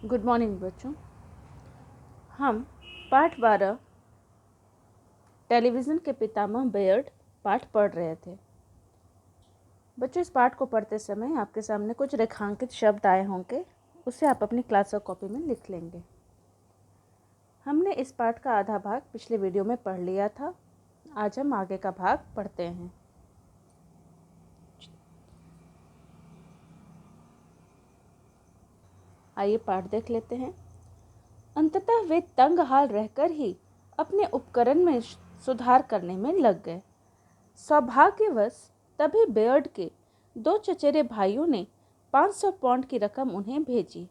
Good morning बच्चों। हम पाठ 12 टेलीविज़न के पितामह बेयर्ड पाठ पढ़ रहे थे। बच्चों, इस पाठ को पढ़ते समय आपके सामने कुछ रेखांकित शब्द आए होंगे, उसे आप अपनी क्लास और कॉपी में लिख लेंगे। हमने इस पाठ का आधा भाग पिछले वीडियो में पढ़ लिया था। आज हम आगे का भाग पढ़ते हैं। आइए पाठ देख लेते हैं। अंततः वे तंग हाल रहकर ही अपने उपकरण में सुधार करने में लग गए। सौभाग्यवश तभी बेयर्ड के 2 चचेरे भाइयों ने 500 पाउंड की रकम उन्हें भेजी।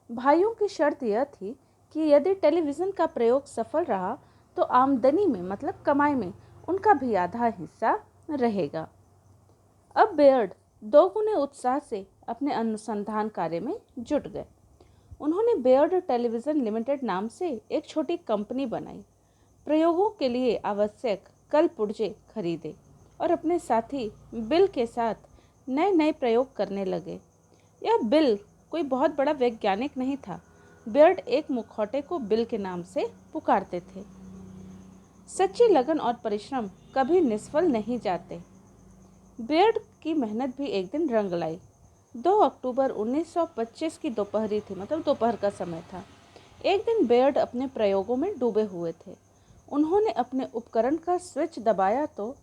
भाइयों की शर्त यह थी कि यदि टेलीविज़न का प्रयोग सफल रहा तो आमदनी में मतलब कमाई में उनका भी आधा हिस्सा रहेगा। अब बेयर्ड दोगुने उत्साह से अपने अनुसंधान कार्य में जुट गए। उन्होंने बेयर्ड टेलीविज़न लिमिटेड नाम से एक छोटी कंपनी बनाई, प्रयोगों के लिए आवश्यक कल पुर्जे खरीदे और अपने साथी बिल के साथ नए नए प्रयोग करने लगे। यह बिल कोई बहुत बड़ा वैज्ञानिक नहीं था। बेयर्ड एक मुखौटे को बिल के नाम से पुकारते थे। सच्ची लगन और परिश्रम कभी निष्फल नहीं जाते। बेयर्ड की मेहनत भी एक दिन रंग लाई। 2 अक्टूबर 1925 की दोपहरी थी, मतलब दोपहर का समय था। एक दिन बेयर्ड अपने प्रयोगों में डूबे हुए थे। उन्होंने अपने उपकरण का स्विच दबाया तो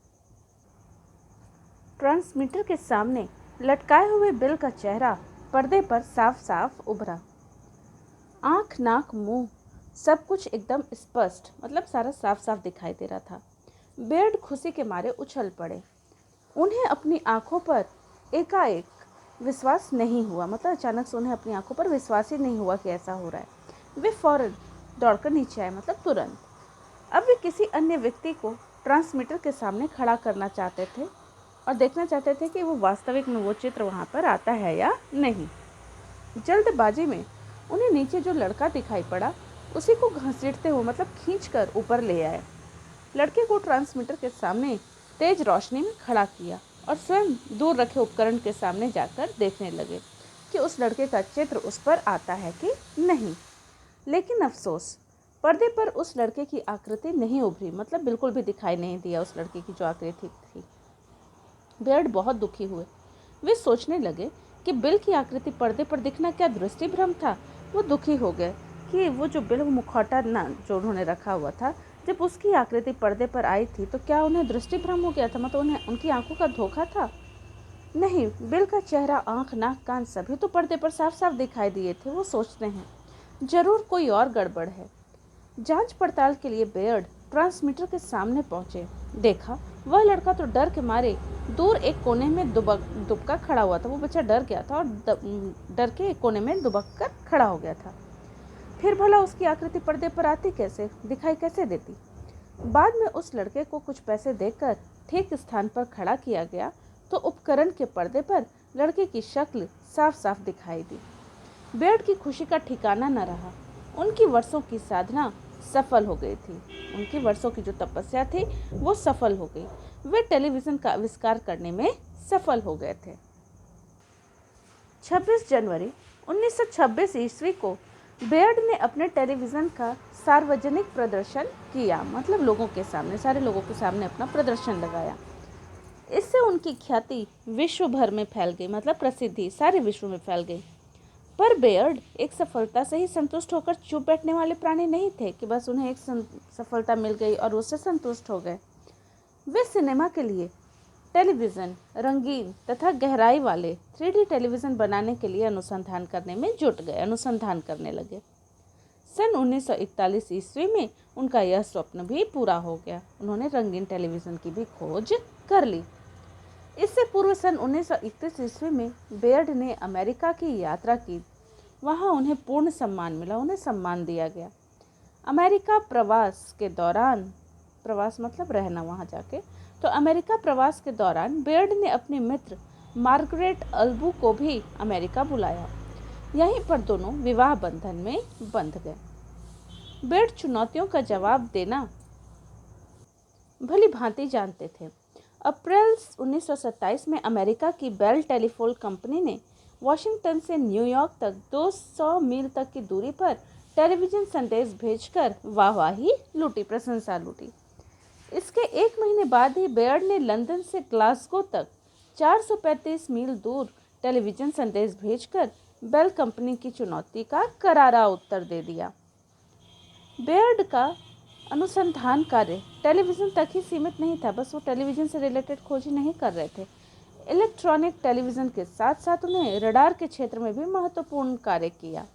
ट्रांसमीटर के सामने लटकाए हुए बिल का चेहरा पर्दे पर साफ साफ उभरा। आँख, नाक, मुंह सब कुछ एकदम स्पष्ट, मतलब सारा साफ साफ दिखाई दे रहा था। बेयर्ड खुशी के मारे उछल पड़े। उन्हें अपनी आंखों पर एकाएक विश्वास नहीं हुआ, मतलब अचानक से उन्हें अपनी आंखों पर विश्वास ही नहीं हुआ कि ऐसा हो रहा है। वे फौरन दौड़कर नीचे आए, मतलब तुरंत। अब वे किसी अन्य व्यक्ति को ट्रांसमीटर के सामने खड़ा करना चाहते थे और देखना चाहते थे कि वो वास्तविक में वो चित्र वहाँ पर आता है या नहीं। जल्दबाजी में उन्हें नीचे जो लड़का दिखाई पड़ा उसी को घसीटते हुए, मतलब खींचकर ऊपर ले आए। लड़के को ट्रांसमीटर के सामने तेज रोशनी में खड़ा किया और स्वयं दूर रखे उपकरण के सामने जाकर देखने लगे कि उस लड़के का चित्र उस पर आता है कि नहीं। लेकिन अफसोस, पर्दे पर उस लड़के की आकृति नहीं उभरी, मतलब बिल्कुल भी दिखाई नहीं दिया उस लड़के की जो आकृति थी। बेयर्ड बहुत दुखी हुए। वे सोचने लगे कि बिल की आकृति पर्दे पर दिखना क्या दृष्टि भ्रम था। वो दुखी हो गए कि वो जो बिल मुखौटा ना जो उन्होंने रखा हुआ था, जब उसकी आकृति पर्दे पर आई थी तो क्या उन्हें दृष्टि भ्रम हो गया था, मतलब उन्हें उनकी आंखों का धोखा था? नहीं, बिल का चेहरा, आंख, नाक, कान सभी तो पर्दे पर साफ साफ दिखाई दिए थे। वो सोचते हैं जरूर कोई और गड़बड़ है। जांच पड़ताल के लिए बेयर्ड ट्रांसमीटर के सामने पहुंचे। देखा वह लड़का तो डर के मारे दूर एक कोने में दुबका खड़ा हुआ था। वो बच्चा डर गया था और डर के एक कोने में दुबक कर खड़ा हो गया था। फिर भला उसकी आकृति पर्दे पर आती कैसे, दिखाई कैसे देती? बाद में उस लड़के को कुछ पैसे देकर ठीक स्थान पर खड़ा किया गया तो उपकरण के पर्दे पर लड़के की शक्ल साफ साफ दिखाई दी। बेयर्ड की खुशी का ठिकाना न रहा। उनकी वर्षों की साधना सफल हो गई थी। उनकी वर्षों की जो तपस्या थी वो सफल हो गई। वे टेलीविज़न का आविष्कार करने में सफल हो गए थे। 26 जनवरी 1926 ईस्वी को बेयर्ड ने अपने टेलीविज़न का सार्वजनिक प्रदर्शन किया, मतलब लोगों के सामने, सारे लोगों के सामने अपना प्रदर्शन लगाया। इससे उनकी ख्याति विश्व भर में फैल गई, मतलब प्रसिद्धि सारे विश्व में फैल गई। पर बेयर्ड एक सफलता से ही संतुष्ट होकर चुप बैठने वाले प्राणी नहीं थे कि बस उन्हें एक सफलता मिल गई और उससे संतुष्ट हो गए। वे सिनेमा के लिए टेलीविज़न, रंगीन तथा गहराई वाले 3D टेलीविज़न बनाने के लिए अनुसंधान करने में जुट गए, अनुसंधान करने लगे। सन 1941 ईस्वी में उनका यह स्वप्न भी पूरा हो गया। उन्होंने रंगीन टेलीविज़न की भी खोज कर ली। इससे पूर्व सन 1931 ईस्वी में बेयर्ड ने अमेरिका की यात्रा की। वहाँ उन्हें पूर्ण सम्मान मिला, उन्हें सम्मान दिया गया। अमेरिका प्रवास के दौरान, प्रवास मतलब रहना वहाँ जाके, तो अमेरिका प्रवास के दौरान बेयर्ड ने अपने मित्र मार्गरेट अल्बू को भी अमेरिका बुलाया। यहीं पर दोनों विवाह बंधन में बंध गए। बेयर्ड चुनौतियों का जवाब देना भली भांति जानते थे। अप्रैल 1927 में अमेरिका की बेल टेलीफोन कंपनी ने वॉशिंगटन से न्यूयॉर्क तक 200 मील तक की दूरी पर टेलीविज़न संदेश भेजकर वाहवाही लूटी, प्रशंसा लूटी। इसके एक महीने बाद ही बेयर्ड ने लंदन से ग्लासगो तक 435 मील दूर टेलीविज़न संदेश भेजकर बेल कंपनी की चुनौती का करारा उत्तर दे दिया। बेयर्ड का अनुसंधान कार्य टेलीविज़न तक ही सीमित नहीं था। बस वो टेलीविज़न से रिलेटेड खोज ही नहीं कर रहे थे, इलेक्ट्रॉनिक टेलीविज़न के साथ साथ उन्हें रडार के क्षेत्र में भी महत्वपूर्ण कार्य किया।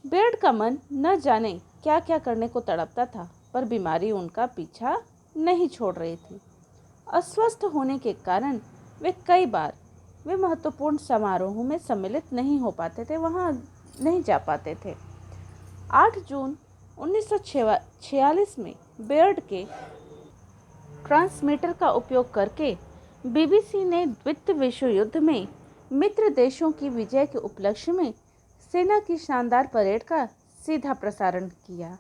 बेयर्ड का मन न जाने क्या क्या करने को तड़पता था, पर बीमारी उनका पीछा नहीं छोड़ रही थी। अस्वस्थ होने के कारण वे कई बार महत्वपूर्ण समारोहों में सम्मिलित नहीं हो पाते थे, वहाँ नहीं जा पाते थे। 8 जून 1946 में बेयर्ड के ट्रांसमीटर का उपयोग करके बीबीसी ने द्वितीय विश्व युद्ध में मित्र देशों की विजय के उपलक्ष्य में सेना की शानदार परेड का सीधा प्रसारण किया।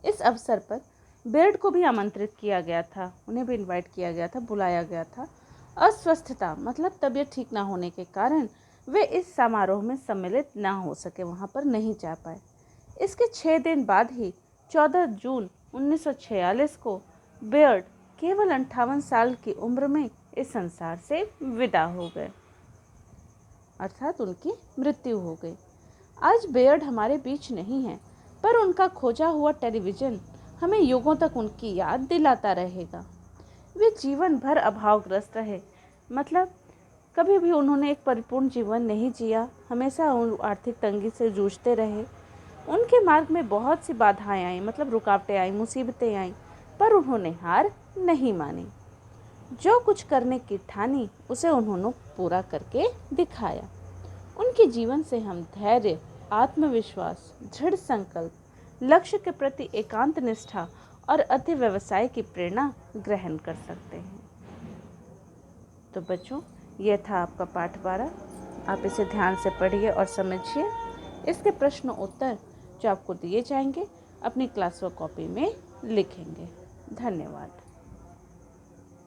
इस अवसर पर बेयर्ड को भी आमंत्रित किया गया था, उन्हें भी इनवाइट किया गया था, बुलाया गया था। अस्वस्थता मतलब तबीयत ठीक ना होने के कारण वे इस समारोह में सम्मिलित ना हो सके, वहाँ पर नहीं जा पाए। इसके 6 दिन बाद ही 14 जून 1946 को बेयर्ड केवल 58 साल की उम्र में इस संसार से विदा हो गए, अर्थात उनकी मृत्यु हो गई। आज बेयर्ड हमारे बीच नहीं है, पर उनका खोजा हुआ टेलीविज़न हमें युगों तक उनकी याद दिलाता रहेगा। वे जीवन भर अभावग्रस्त रहे, मतलब कभी भी उन्होंने एक परिपूर्ण जीवन नहीं जिया, हमेशा आर्थिक तंगी से जूझते रहे। उनके मार्ग में बहुत सी बाधाएं आई, मतलब रुकावटें आई, मुसीबतें आई, पर उन्होंने हार नहीं मानी। जो कुछ करने की ठानी उसे उन्होंने पूरा करके दिखाया। उनके जीवन से हम धैर्य, आत्मविश्वास, दृढ़ संकल्प, लक्ष्य के प्रति एकांत निष्ठा और अति व्यवसाय की प्रेरणा ग्रहण कर सकते हैं। तो बच्चों, यह था आपका पाठ 12। आप इसे ध्यान से पढ़िए और समझिए। इसके प्रश्न उत्तर जो आपको दिए जाएंगे अपनी क्लास वर्क कॉपी में लिखेंगे। धन्यवाद।